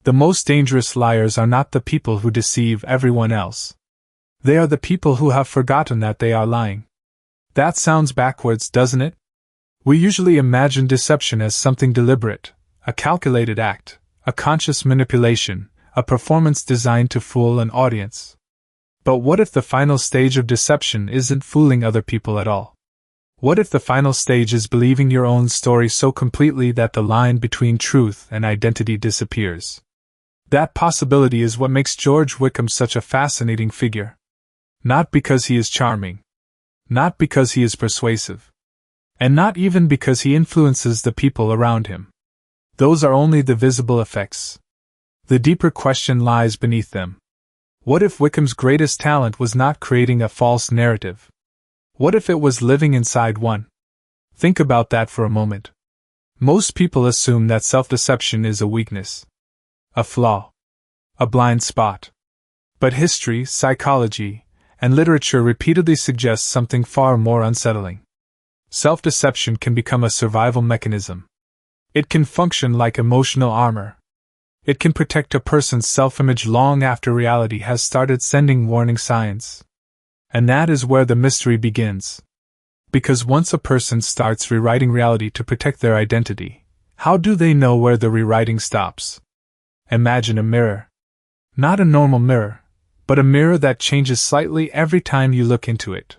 The most dangerous liars are not the people who deceive everyone else. They are the people who have forgotten that they are lying. That sounds backwards, doesn't it? We usually imagine deception as something deliberate, a calculated act, a conscious manipulation, a performance designed to fool an audience. But what if the final stage of deception isn't fooling other people at all? What if the final stage is believing your own story so completely that the line between truth and identity disappears? That possibility is what makes George Wickham such a fascinating figure. Not because he is charming. Not because he is persuasive. And not even because he influences the people around him. Those are only the visible effects. The deeper question lies beneath them. What if Wickham's greatest talent was not creating a false narrative? What if it was living inside one? Think about that for a moment. Most people assume that self-deception is a weakness, a flaw, a blind spot. But history, psychology, and literature repeatedly suggest something far more unsettling. Self-deception can become a survival mechanism. It can function like emotional armor. It can protect a person's self-image long after reality has started sending warning signs. And that is where the mystery begins. Because once a person starts rewriting reality to protect their identity, how do they know where the rewriting stops? Imagine a mirror. Not a normal mirror, but a mirror that changes slightly every time you look into it.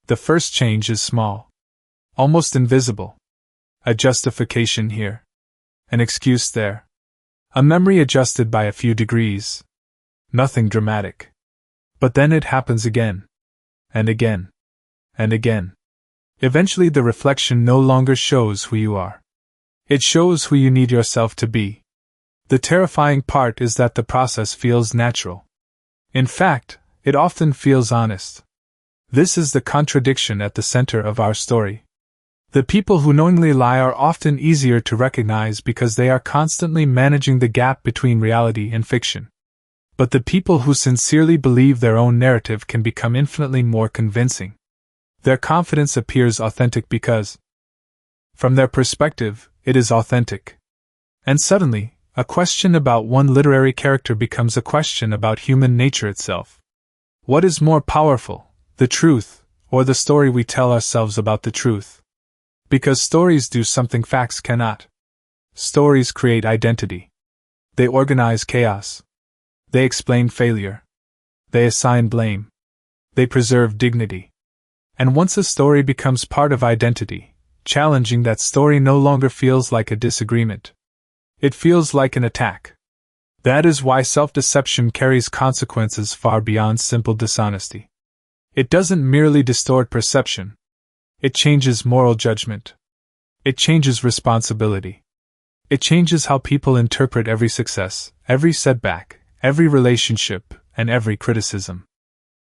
The first change is small, almost invisible. A justification here, an excuse there, a memory adjusted by a few degrees. Nothing dramatic. But then it happens again, and again, and again. Eventually the reflection no longer shows who you are. It shows who you need yourself to be. The terrifying part is that the process feels natural. In fact, it often feels honest. This is the contradiction at the center of our story. The people who knowingly lie are often easier to recognize because they are constantly managing the gap between reality and fiction. But the people who sincerely believe their own narrative can become infinitely more convincing. Their confidence appears authentic because, from their perspective, it is authentic. And suddenly, a question about one literary character becomes a question about human nature itself. What is more powerful, the truth, or the story we tell ourselves about the truth? Because stories do something facts cannot. Stories create identity. They organize chaos. They explain failure. They assign blame. They preserve dignity. And once a story becomes part of identity, challenging that story no longer feels like a disagreement. It feels like an attack. That is why self-deception carries consequences far beyond simple dishonesty. It doesn't merely distort perception. It changes moral judgment. It changes responsibility. It changes how people interpret every success, every setback, every relationship, and every criticism.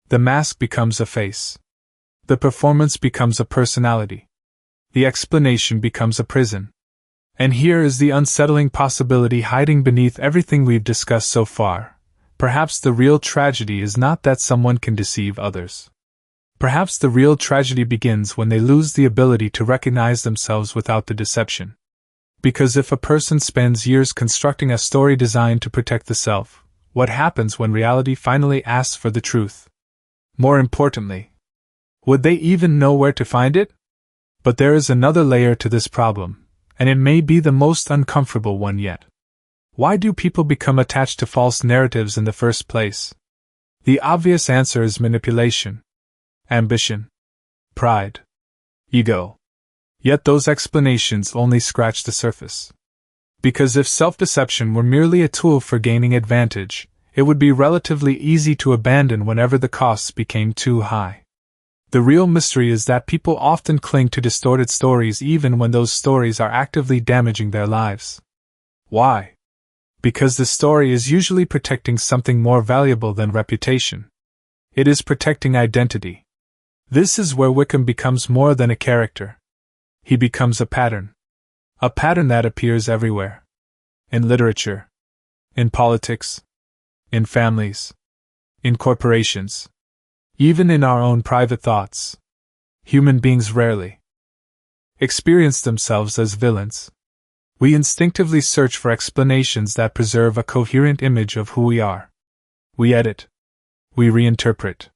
The mask becomes a face. The performance becomes a personality. The explanation becomes a prison. And here is the unsettling possibility hiding beneath everything we've discussed so far. Perhaps the real tragedy is not that someone can deceive others. Perhaps the real tragedy begins when they lose the ability to recognize themselves without the deception. Because if a person spends years constructing a story designed to protect the self, what happens when reality finally asks for the truth? More importantly, would they even know where to find it? But there is another layer to this problem. And it may be the most uncomfortable one yet. Why do people become attached to false narratives in the first place? The obvious answer is manipulation, ambition, pride, ego. Yet those explanations only scratch the surface. Because if self-deception were merely a tool for gaining advantage, it would be relatively easy to abandon whenever the costs became too high. The real mystery is that people often cling to distorted stories even when those stories are actively damaging their lives. Why? Because the story is usually protecting something more valuable than reputation. It is protecting identity. This is where Wickham becomes more than a character. He becomes a pattern. A pattern that appears everywhere. In literature. In politics. In families. In corporations. Even in our own private thoughts. Human beings rarely experience themselves as villains. We instinctively search for explanations that preserve a coherent image of who we are. We edit. We reinterpret.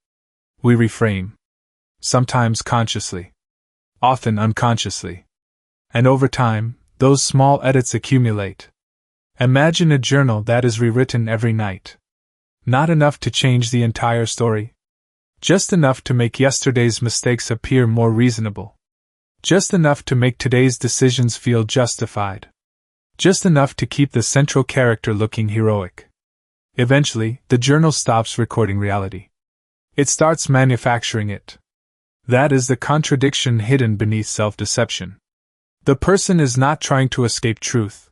We reframe. Sometimes consciously. Often unconsciously. And over time, those small edits accumulate. Imagine a journal that is rewritten every night. Not enough to change the entire story. Just enough to make yesterday's mistakes appear more reasonable. Just enough to make today's decisions feel justified. Just enough to keep the central character looking heroic. Eventually, the journal stops recording reality. It starts manufacturing it. That is the contradiction hidden beneath self-deception. The person is not trying to escape truth.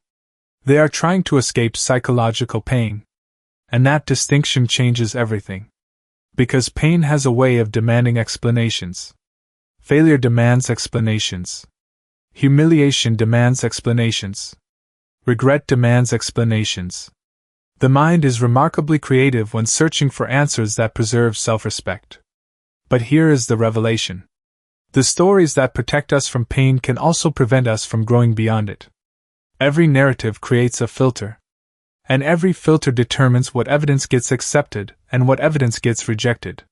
They are trying to escape psychological pain. And that distinction changes everything. Because pain has a way of demanding explanations. Failure demands explanations. Humiliation demands explanations. Regret demands explanations. The mind is remarkably creative when searching for answers that preserve self-respect. But here is the revelation. The stories that protect us from pain can also prevent us from growing beyond it. Every narrative creates a filter. And every filter determines what evidence gets accepted and what evidence gets rejected.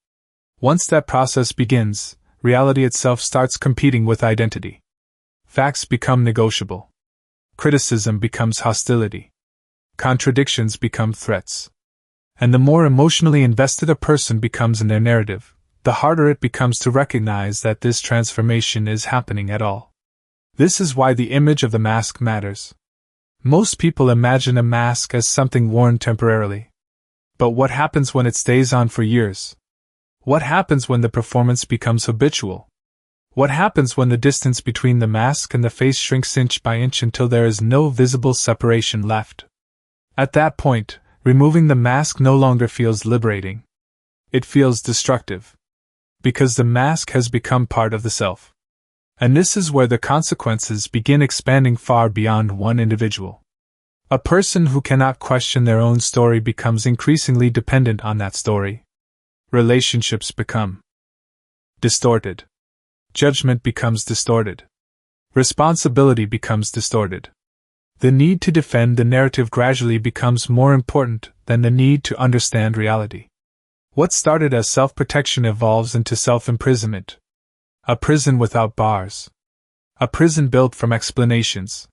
Once that process begins, reality itself starts competing with identity. Facts become negotiable. Criticism becomes hostility. Contradictions become threats. And the more emotionally invested a person becomes in their narrative, the harder it becomes to recognize that this transformation is happening at all. This is why the image of the mask matters. Most people imagine a mask as something worn temporarily. But what happens when it stays on for years? What happens when the performance becomes habitual? What happens when the distance between the mask and the face shrinks inch by inch until there is no visible separation left? At that point, removing the mask no longer feels liberating. It feels destructive. Because the mask has become part of the self. And this is where the consequences begin expanding far beyond one individual. A person who cannot question their own story becomes increasingly dependent on that story. Relationships become distorted. Judgment becomes distorted. Responsibility becomes distorted. The need to defend the narrative gradually becomes more important than the need to understand reality. What started as self-protection evolves into self-imprisonment. A prison without bars. A prison built from explanations.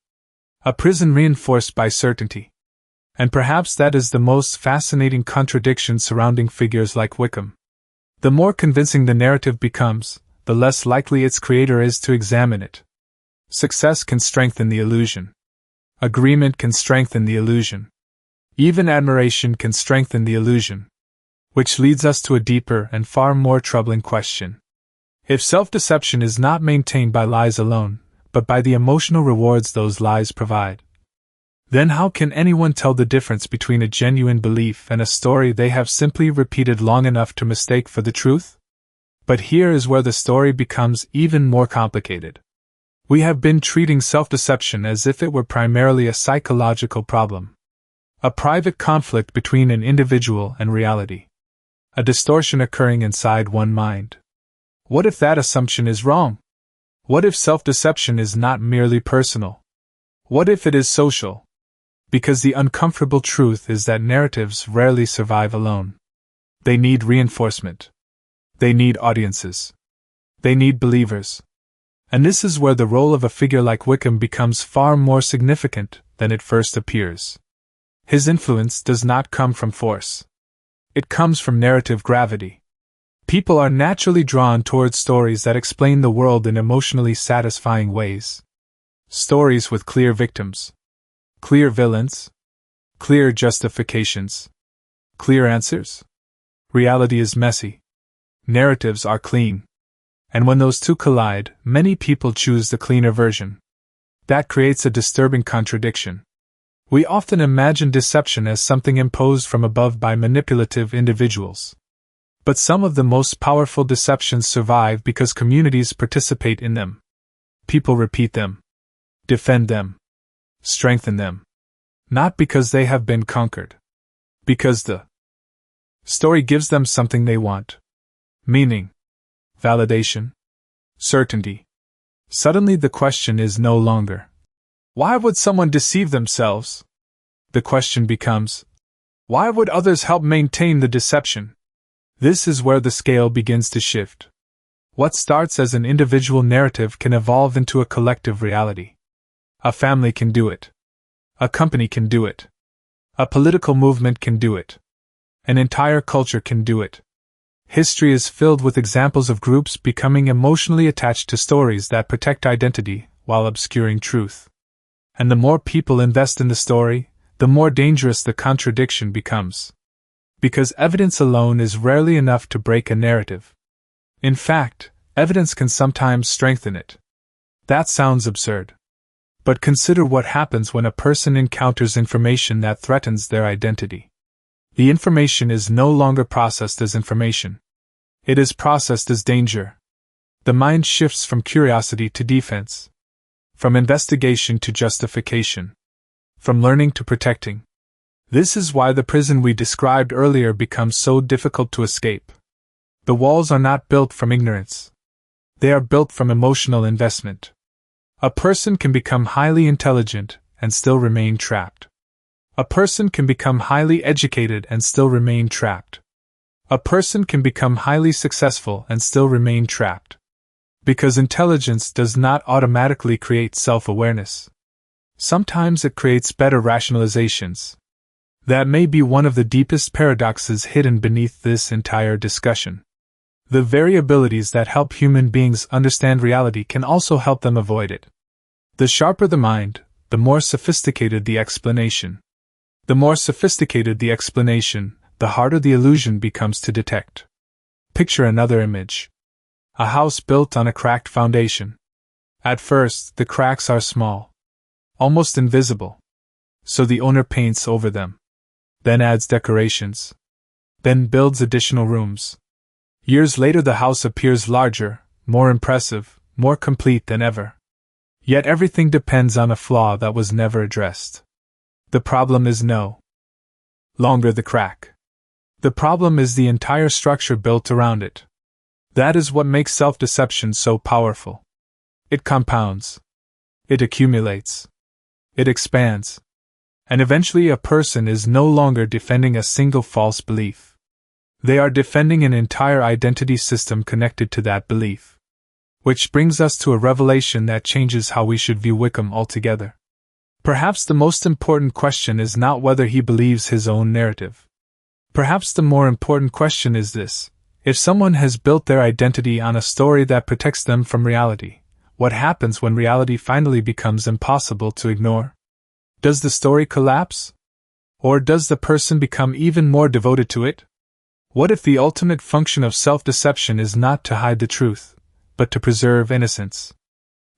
A prison reinforced by certainty. And perhaps that is the most fascinating contradiction surrounding figures like Wickham. The more convincing the narrative becomes, the less likely its creator is to examine it. Success can strengthen the illusion. Agreement can strengthen the illusion. Even admiration can strengthen the illusion. Which leads us to a deeper and far more troubling question. If self-deception is not maintained by lies alone, but by the emotional rewards those lies provide, then how can anyone tell the difference between a genuine belief and a story they have simply repeated long enough to mistake for the truth? But here is where the story becomes even more complicated. We have been treating self-deception as if it were primarily a psychological problem. A private conflict between an individual and reality. A distortion occurring inside one mind. What if that assumption is wrong? What if self-deception is not merely personal? What if it is social? Because the uncomfortable truth is that narratives rarely survive alone. They need reinforcement. They need audiences. They need believers. And this is where the role of a figure like Wickham becomes far more significant than it first appears. His influence does not come from force. It comes from narrative gravity. People are naturally drawn towards stories that explain the world in emotionally satisfying ways. Stories with clear victims. Clear villains. Clear justifications. Clear answers. Reality is messy. Narratives are clean. And when those two collide, many people choose the cleaner version. That creates a disturbing contradiction. We often imagine deception as something imposed from above by manipulative individuals. But some of the most powerful deceptions survive because communities participate in them. People repeat them, defend them, strengthen them. Not because they have been conquered. Because the story gives them something they want. Meaning, validation, certainty. Suddenly the question is no longer, Why would someone deceive themselves? The question becomes, why would others help maintain the deception? This is where the scale begins to shift. What starts as an individual narrative can evolve into a collective reality. A family can do it. A company can do it. A political movement can do it. An entire culture can do it. History is filled with examples of groups becoming emotionally attached to stories that protect identity while obscuring truth. And the more people invest in the story, the more dangerous the contradiction becomes. Because evidence alone is rarely enough to break a narrative. In fact, evidence can sometimes strengthen it. That sounds absurd. But consider what happens when a person encounters information that threatens their identity. The information is no longer processed as information. It is processed as danger. The mind shifts from curiosity to defense. From investigation to justification. From learning to protecting. This is why the prison we described earlier becomes so difficult to escape. The walls are not built from ignorance. They are built from emotional investment. A person can become highly intelligent and still remain trapped. A person can become highly educated and still remain trapped. A person can become highly successful and still remain trapped. Because intelligence does not automatically create self-awareness. Sometimes it creates better rationalizations. That may be one of the deepest paradoxes hidden beneath this entire discussion. The variabilities that help human beings understand reality can also help them avoid it. The sharper the mind, the more sophisticated the explanation. The more sophisticated the explanation, the harder the illusion becomes to detect. Picture another image. A house built on a cracked foundation. At first, the cracks are small, almost invisible. So the owner paints over them. Then adds decorations. Then builds additional rooms. Years later the house appears larger, more impressive, more complete than ever. Yet everything depends on a flaw that was never addressed. The problem is no longer the crack. The problem is the entire structure built around it. That is what makes self-deception so powerful. It compounds. It accumulates. It expands. And eventually a person is no longer defending a single false belief. They are defending an entire identity system connected to that belief. Which brings us to a revelation that changes how we should view Wickham altogether. Perhaps the most important question is not whether he believes his own narrative. Perhaps the more important question is this: if someone has built their identity on a story that protects them from reality, what happens when reality finally becomes impossible to ignore? Does the story collapse? Or does the person become even more devoted to it? What if the ultimate function of self-deception is not to hide the truth, but to preserve innocence?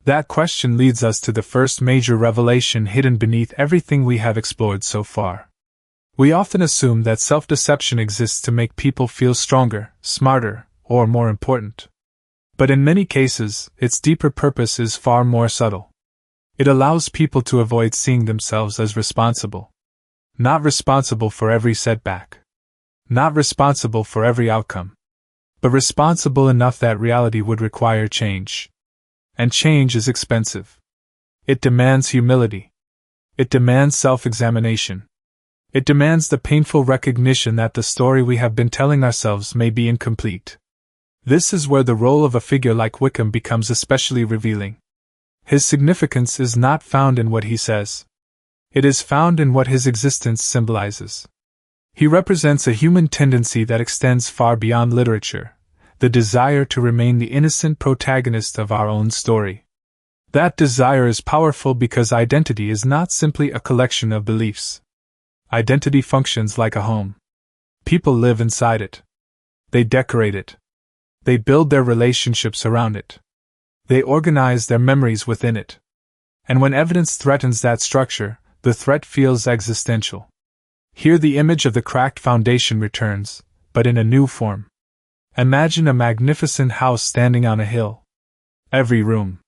That question leads us to the first major revelation hidden beneath everything we have explored so far. We often assume that self-deception exists to make people feel stronger, smarter, or more important. But in many cases, its deeper purpose is far more subtle. It allows people to avoid seeing themselves as responsible. Not responsible for every setback. Not responsible for every outcome. But responsible enough that reality would require change. And change is expensive. It demands humility. It demands self-examination. It demands the painful recognition that the story we have been telling ourselves may be incomplete. This is where the role of a figure like Wickham becomes especially revealing. His significance is not found in what he says. It is found in what his existence symbolizes. He represents a human tendency that extends far beyond literature, the desire to remain the innocent protagonist of our own story. That desire is powerful because identity is not simply a collection of beliefs. Identity functions like a home. People live inside it. They decorate it. They build their relationships around it. They organize their memories within it. And when evidence threatens that structure, the threat feels existential. Here the image of the cracked foundation returns, but in a new form. Imagine a magnificent house standing on a hill. Every room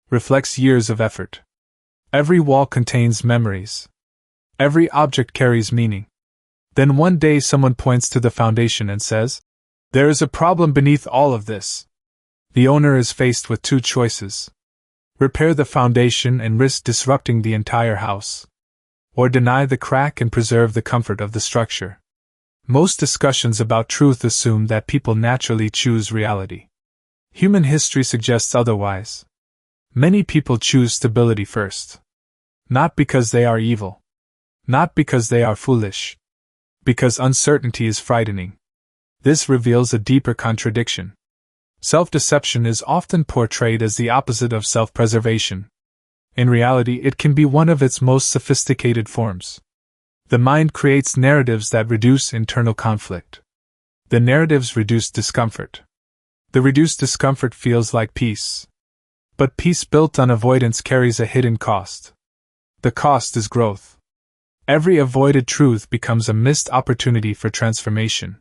reflects years of effort. Every wall contains memories. Every object carries meaning. Then one day someone points to the foundation and says, "There is a problem beneath all of this." The owner is faced with two choices. repair the foundation and risk disrupting the entire house, or deny the crack and preserve the comfort of the structure. Most discussions about truth assume that people naturally choose reality. Human history suggests otherwise. Many people choose stability first. Not because they are evil. Not because they are foolish. Because uncertainty is frightening. This reveals a deeper contradiction. Self-deception is often portrayed as the opposite of self-preservation. In reality, it can be one of its most sophisticated forms. The mind creates narratives that reduce internal conflict. The narratives reduce discomfort. The reduced discomfort feels like peace. But peace built on avoidance carries a hidden cost. The cost is growth. Every avoided truth becomes a missed opportunity for transformation.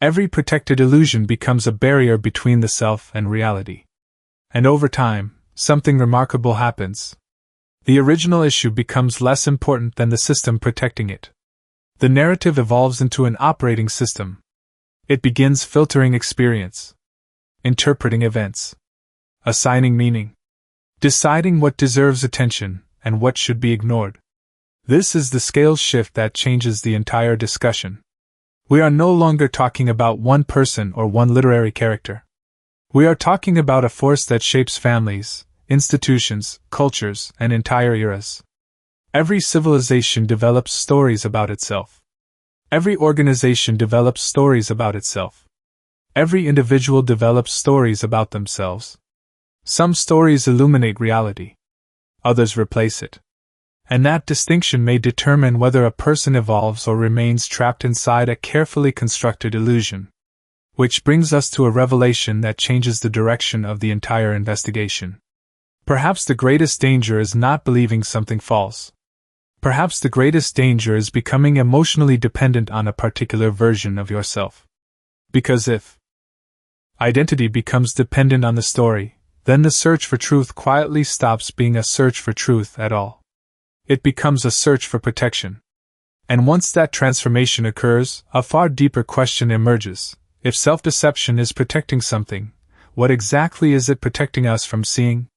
Every protected illusion becomes a barrier between the self and reality. And over time, something remarkable happens. The original issue becomes less important than the system protecting it. The narrative evolves into an operating system. It begins filtering experience, interpreting events, assigning meaning, deciding what deserves attention and what should be ignored. This is the scale shift that changes the entire discussion. We are no longer talking about one person or one literary character. We are talking about a force that shapes families, institutions, cultures, and entire eras. Every civilization develops stories about itself. Every organization develops stories about itself. Every individual develops stories about themselves. Some stories illuminate reality. Others replace it. And that distinction may determine whether a person evolves or remains trapped inside a carefully constructed illusion. Which brings us to a revelation that changes the direction of the entire investigation. Perhaps the greatest danger is not believing something false. Perhaps the greatest danger is becoming emotionally dependent on a particular version of yourself. Because if identity becomes dependent on the story, then the search for truth quietly stops being a search for truth at all. It becomes a search for protection. And once that transformation occurs, a far deeper question emerges. If self-deception is protecting something, what exactly is it protecting us from seeing?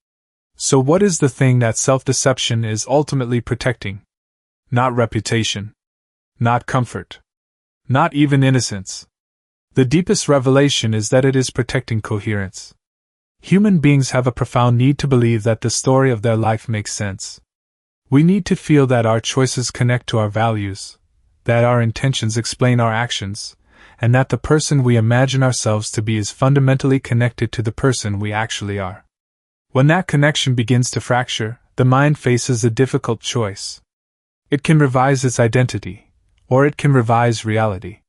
So what is the thing that self-deception is ultimately protecting? Not reputation. Not comfort. Not even innocence. The deepest revelation is that it is protecting coherence. Human beings have a profound need to believe that the story of their life makes sense. We need to feel that our choices connect to our values, that our intentions explain our actions, and that the person we imagine ourselves to be is fundamentally connected to the person we actually are. When that connection begins to fracture, the mind faces a difficult choice. It can revise its identity, or it can revise reality.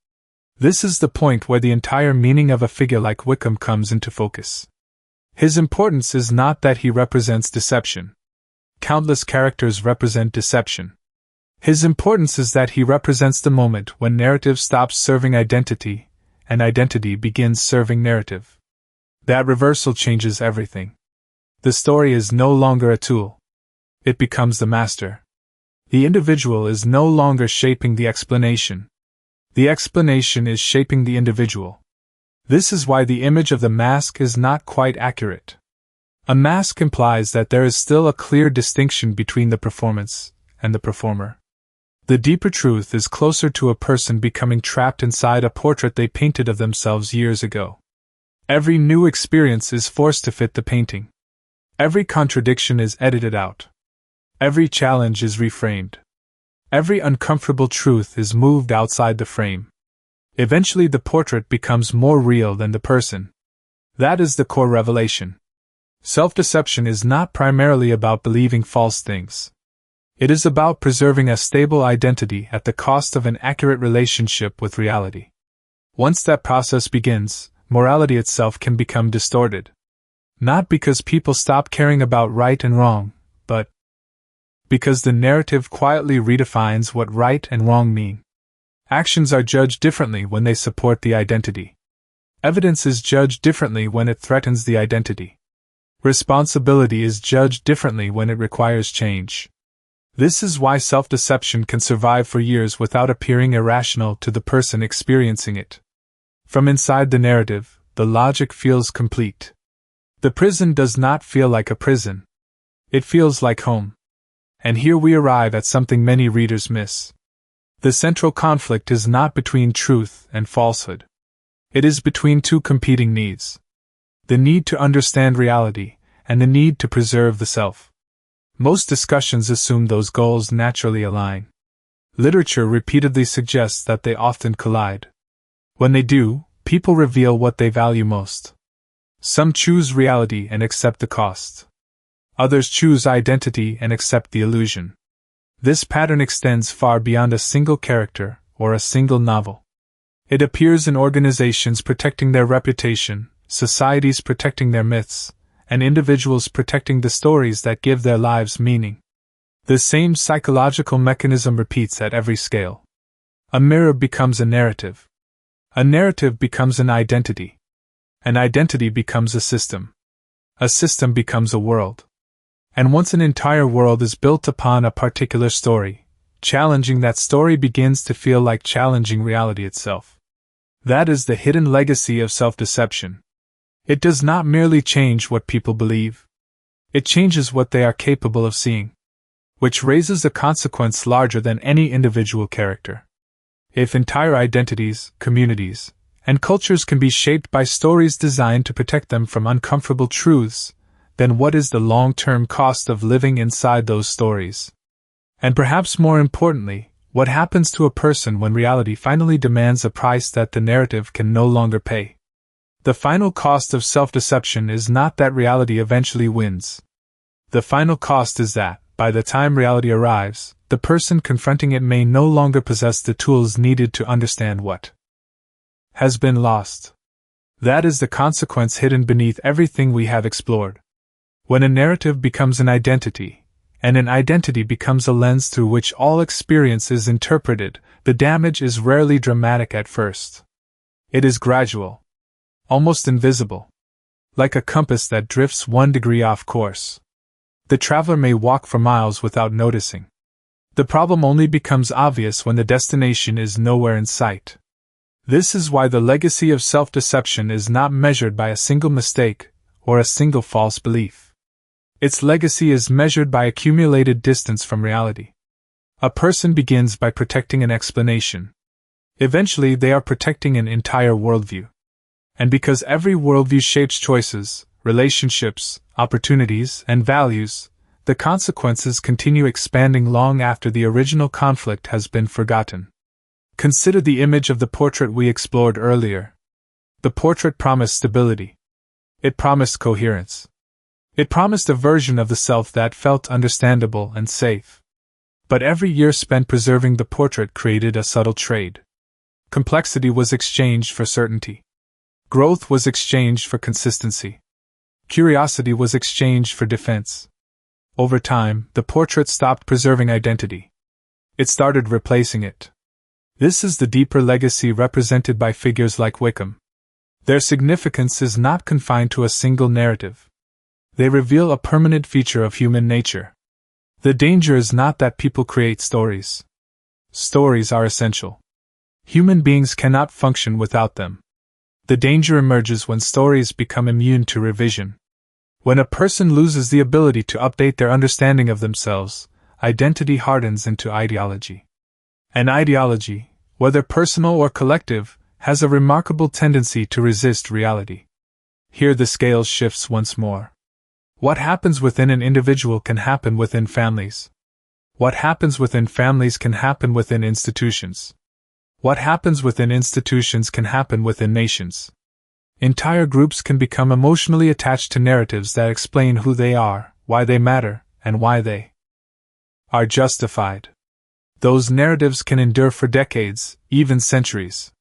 This is the point where the entire meaning of a figure like Wickham comes into focus. His importance is not that he represents deception. Countless characters represent deception. His importance is that he represents the moment when narrative stops serving identity, and identity begins serving narrative. That reversal changes everything. The story is no longer a tool. It becomes the master. The individual is no longer shaping the explanation. The explanation is shaping the individual. This is why the image of the mask is not quite accurate. A mask implies that there is still a clear distinction between the performance and the performer. The deeper truth is closer to a person becoming trapped inside a portrait they painted of themselves years ago. Every new experience is forced to fit the painting. Every contradiction is edited out. Every challenge is reframed. Every uncomfortable truth is moved outside the frame. Eventually the portrait becomes more real than the person. That is the core revelation. Self-deception is not primarily about believing false things. It is about preserving a stable identity at the cost of an accurate relationship with reality. Once that process begins, morality itself can become distorted. Not because people stop caring about right and wrong, but because the narrative quietly redefines what right and wrong mean. Actions are judged differently when they support the identity. Evidence is judged differently when it threatens the identity. Responsibility is judged differently when it requires change. This is why self-deception can survive for years without appearing irrational to the person experiencing it. From inside the narrative, the logic feels complete. The prison does not feel like a prison. It feels like home. And here we arrive at something many readers miss. The central conflict is not between truth and falsehood. It is between two competing needs: the need to understand reality and the need to preserve the self. Most discussions assume those goals naturally align. Literature repeatedly suggests that they often collide. When they do, people reveal what they value most. Some choose reality and accept the cost. Others choose identity and accept the illusion. This pattern extends far beyond a single character or a single novel. It appears in organizations protecting their reputation, societies protecting their myths, and individuals protecting the stories that give their lives meaning. The same psychological mechanism repeats at every scale. A mirror becomes a narrative. A narrative becomes an identity. An identity becomes a system. A system becomes a world. And once an entire world is built upon a particular story, challenging that story begins to feel like challenging reality itself. That is the hidden legacy of self-deception. It does not merely change what people believe. It changes what they are capable of seeing, which raises a consequence larger than any individual character. If entire identities, communities, and cultures can be shaped by stories designed to protect them from uncomfortable truths, then what is the long-term cost of living inside those stories? And perhaps more importantly, what happens to a person when reality finally demands a price that the narrative can no longer pay? The final cost of self-deception is not that reality eventually wins. The final cost is that, by the time reality arrives, the person confronting it may no longer possess the tools needed to understand what has been lost. That is the consequence hidden beneath everything we have explored. When a narrative becomes an identity, and an identity becomes a lens through which all experience is interpreted, the damage is rarely dramatic at first. It is gradual, almost invisible, like a compass that drifts 1 degree off course. The traveler may walk for miles without noticing. The problem only becomes obvious when the destination is nowhere in sight. This is why the legacy of self-deception is not measured by a single mistake or a single false belief. Its legacy is measured by accumulated distance from reality. A person begins by protecting an explanation. Eventually, they are protecting an entire worldview. And because every worldview shapes choices, relationships, opportunities, and values, the consequences continue expanding long after the original conflict has been forgotten. Consider the image of the portrait we explored earlier. The portrait promised stability. It promised coherence. It promised a version of the self that felt understandable and safe. But every year spent preserving the portrait created a subtle trade. Complexity was exchanged for certainty. Growth was exchanged for consistency. Curiosity was exchanged for defense. Over time, the portrait stopped preserving identity. It started replacing it. This is the deeper legacy represented by figures like Wickham. Their significance is not confined to a single narrative. They reveal a permanent feature of human nature. The danger is not that people create stories. Stories are essential. Human beings cannot function without them. The danger emerges when stories become immune to revision. When a person loses the ability to update their understanding of themselves, identity hardens into ideology. An ideology, whether personal or collective, has a remarkable tendency to resist reality. Here the scale shifts once more. What happens within an individual can happen within families. What happens within families can happen within institutions. What happens within institutions can happen within nations. Entire groups can become emotionally attached to narratives that explain who they are, why they matter, and why they are justified. Those narratives can endure for decades, even centuries.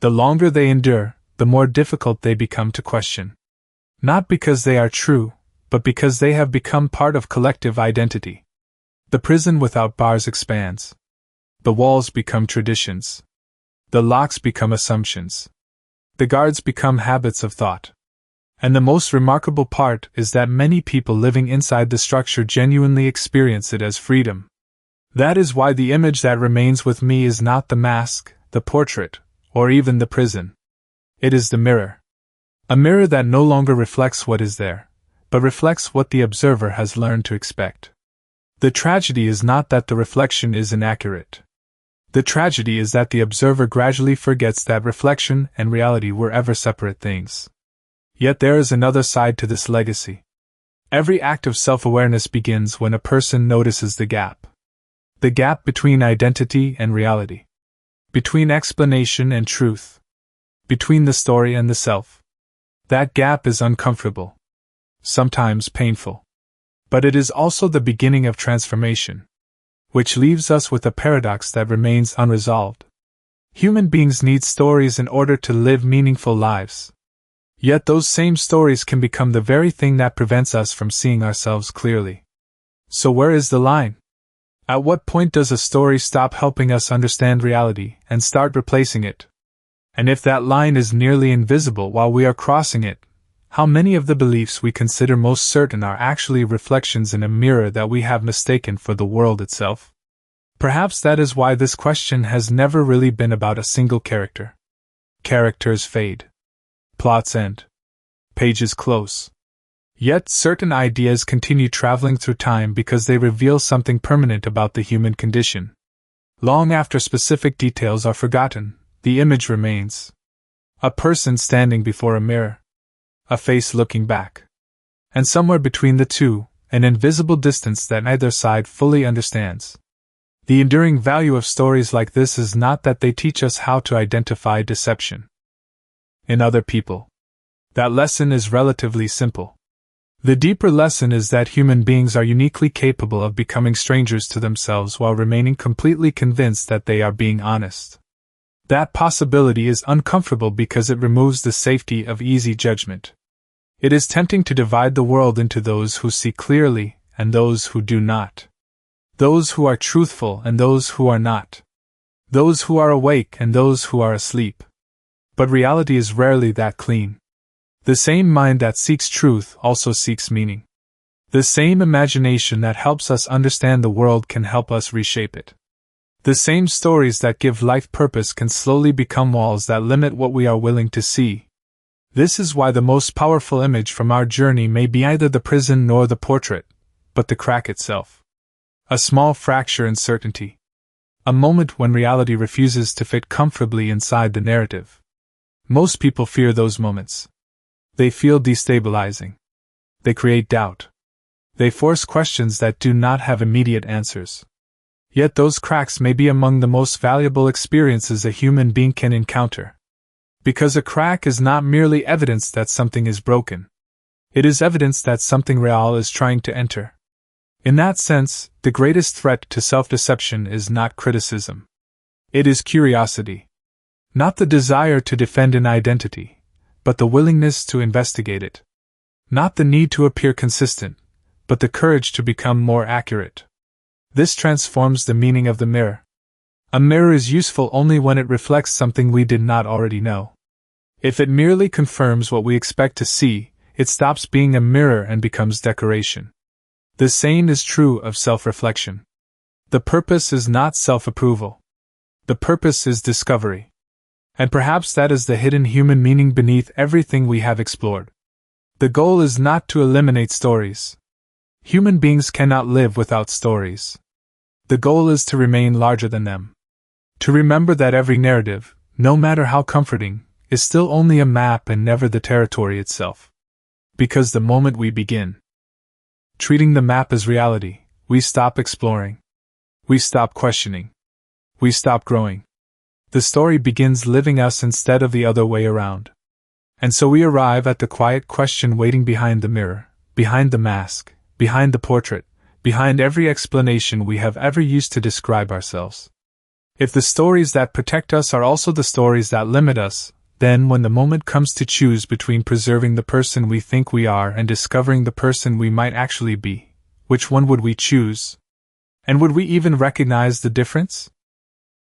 The longer they endure, the more difficult they become to question. Not because they are true, but because they have become part of collective identity. The prison without bars expands. The walls become traditions. The locks become assumptions. The guards become habits of thought. And the most remarkable part is that many people living inside the structure genuinely experience it as freedom. That is why the image that remains with me is not the mask, the portrait, or even the prison. It is the mirror. A mirror that no longer reflects what is there, but reflects what the observer has learned to expect. The tragedy is not that the reflection is inaccurate. The tragedy is that the observer gradually forgets that reflection and reality were ever separate things. Yet there is another side to this legacy. Every act of self-awareness begins when a person notices the gap. The gap between identity and reality. Between explanation and truth. Between the story and the self. That gap is uncomfortable. Sometimes painful. But it is also the beginning of transformation. Which leaves us with a paradox that remains unresolved. Human beings need stories in order to live meaningful lives. Yet those same stories can become the very thing that prevents us from seeing ourselves clearly. So where is the line? At what point does a story stop helping us understand reality and start replacing it? And if that line is nearly invisible while we are crossing it, how many of the beliefs we consider most certain are actually reflections in a mirror that we have mistaken for the world itself? Perhaps that is why this question has never really been about a single character. Characters fade. Plots end. Pages close. Yet certain ideas continue traveling through time because they reveal something permanent about the human condition. Long after specific details are forgotten, the image remains. A person standing before a mirror. A face looking back. And somewhere between the two, an invisible distance that neither side fully understands. The enduring value of stories like this is not that they teach us how to identify deception in other people. That lesson is relatively simple. The deeper lesson is that human beings are uniquely capable of becoming strangers to themselves while remaining completely convinced that they are being honest. That possibility is uncomfortable because it removes the safety of easy judgment. It is tempting to divide the world into those who see clearly and those who do not. Those who are truthful and those who are not. Those who are awake and those who are asleep. But reality is rarely that clean. The same mind that seeks truth also seeks meaning. The same imagination that helps us understand the world can help us reshape it. The same stories that give life purpose can slowly become walls that limit what we are willing to see. This is why the most powerful image from our journey may be either the prison nor the portrait, but the crack itself. A small fracture in certainty. A moment when reality refuses to fit comfortably inside the narrative. Most people fear those moments. They feel destabilizing. They create doubt. They force questions that do not have immediate answers. Yet those cracks may be among the most valuable experiences a human being can encounter. Because a crack is not merely evidence that something is broken. It is evidence that something real is trying to enter. In that sense, the greatest threat to self-deception is not criticism. It is curiosity. Not the desire to defend an identity, but the willingness to investigate it. Not the need to appear consistent, but the courage to become more accurate. This transforms the meaning of the mirror. A mirror is useful only when it reflects something we did not already know. If it merely confirms what we expect to see, it stops being a mirror and becomes decoration. The same is true of self-reflection. The purpose is not self-approval. The purpose is discovery. And perhaps that is the hidden human meaning beneath everything we have explored. The goal is not to eliminate stories. Human beings cannot live without stories. The goal is to remain larger than them. To remember that every narrative, no matter how comforting, is still only a map and never the territory itself. Because the moment we begin treating the map as reality, we stop exploring. We stop questioning. We stop growing. The story begins living us instead of the other way around. And so we arrive at the quiet question waiting behind the mirror, behind the mask, behind the portrait, behind every explanation we have ever used to describe ourselves. If the stories that protect us are also the stories that limit us, then when the moment comes to choose between preserving the person we think we are and discovering the person we might actually be, which one would we choose? And would we even recognize the difference?